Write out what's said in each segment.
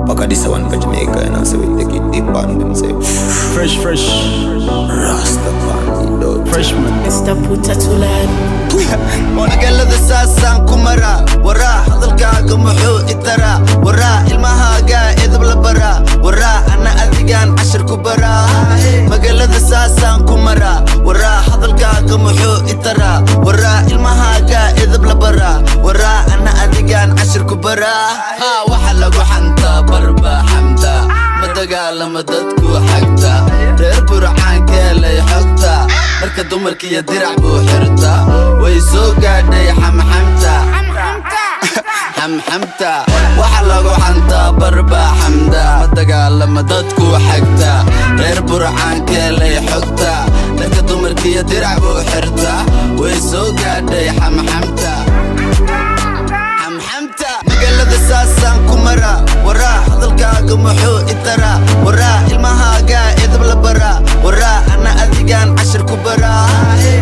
Paka this one for Jamaica, and I say we take it deep on them, say Fresh Rastafari, dog. Freshman Mr. Putatulad magaalada saasaan ku maraa waraa hadalkaaga muxuu itaraa waraa ilmahaaga edab la baraa waraa ana adigaan cashir ku baraa magaalada saasaan ku maraa waraa hadalkaaga muxuu itaraa waraa ilmahaaga edab la baraa waraa ana adigaan cashir ku baraa waxa lagu xantaa barba xamda madagaalama dadku xagta reer burcaan keelay xogta marka dumarkiiyo dirac buu xirta way soo gaadhay xamxamta waxa lagu xantaa barba xamda madagaalama dadku xagta reer burcaan keelay xogta marka dumarkiiyo dirac buu xirta way soo gaadhay xamxamta magaalada saasaan ku maraa waraa hadalkaaga muxuu itaraa waraa ilmahaaga edab la baraa waraa ana adigaan cashir ku baraa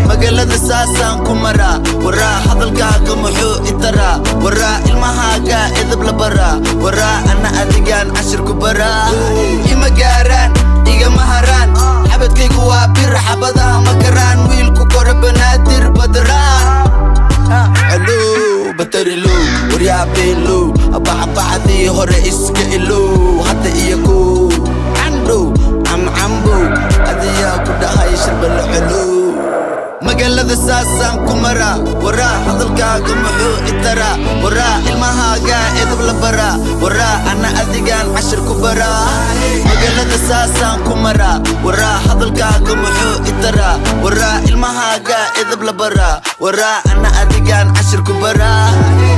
magaalada saasaan ku maraa waraa hadalkaaga muxuu itaraa waraa ilmahaaga edab la baraa waraa ana adigaan cashir ku baraa ima gaaraan igama haraan xabadkaygu waa bir xabadaha ma karaan wiilku kore banaadir badraan batarilow waryaabeelow abaxabaxdii hore iska ilow hadda iyagow candhow camcambow adiyaa ku dhahay sharbalo celow magaalada saasaan ku maraa waraa hadalkaaga muxuu itaraa waraa ilmahaaga edab la baraa waraa ana adigaan cashir ku baraa magaalada saasaan ku maraa waraa hadalkaaga muxuu itaraa waraa ilmahaaga edab la baraa waraa ana adigaan cashir ku baraa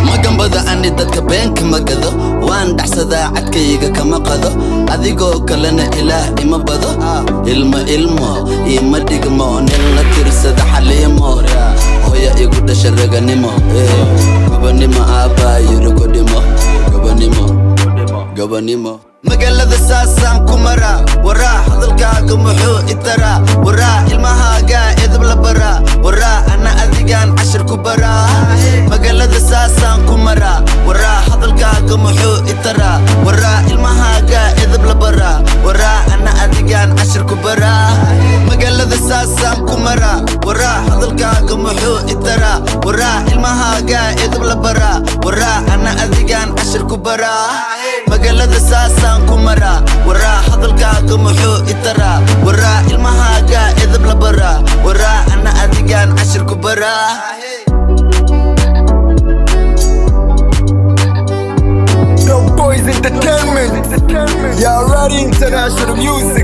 magambada ani dadka beenka magado waan dhaxsadaa cadkayga kama qado adigoo kalena ilaah ima bado ilmo ima dhigmo nin la tirsada xaliimo hooya igu dhasha raganimo gabanimo aabbaa yiri ku dhimo gabanimo magaalada saasaan ku maraa waraa hadalkaaga muxuu itaraa waraa ilmahaaga edab la baraa waraa ana adigaan cashir ku baraa magaalada saasaan ku maraa waraa hadalkaaga muxuu itaraa waraa ilmahaaga edab la baraa waraa ana adigaan cashir ku baraa magaalada saasaan ku maraa waraa hadalkaaga muxuu itaraa waraa ilmahaaga edab la baraa waraa ana adigaan cashir ku baraa magaalada saasaan ku maraa waraa hadalkaaga muxuu itaraa waraa ilmahaaga edab la baraa waraa ana adigaan cashir ku baraa Boys Entertainment, you're ready international music.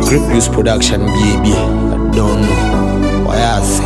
Grip Use Production, baby. I don't know why I say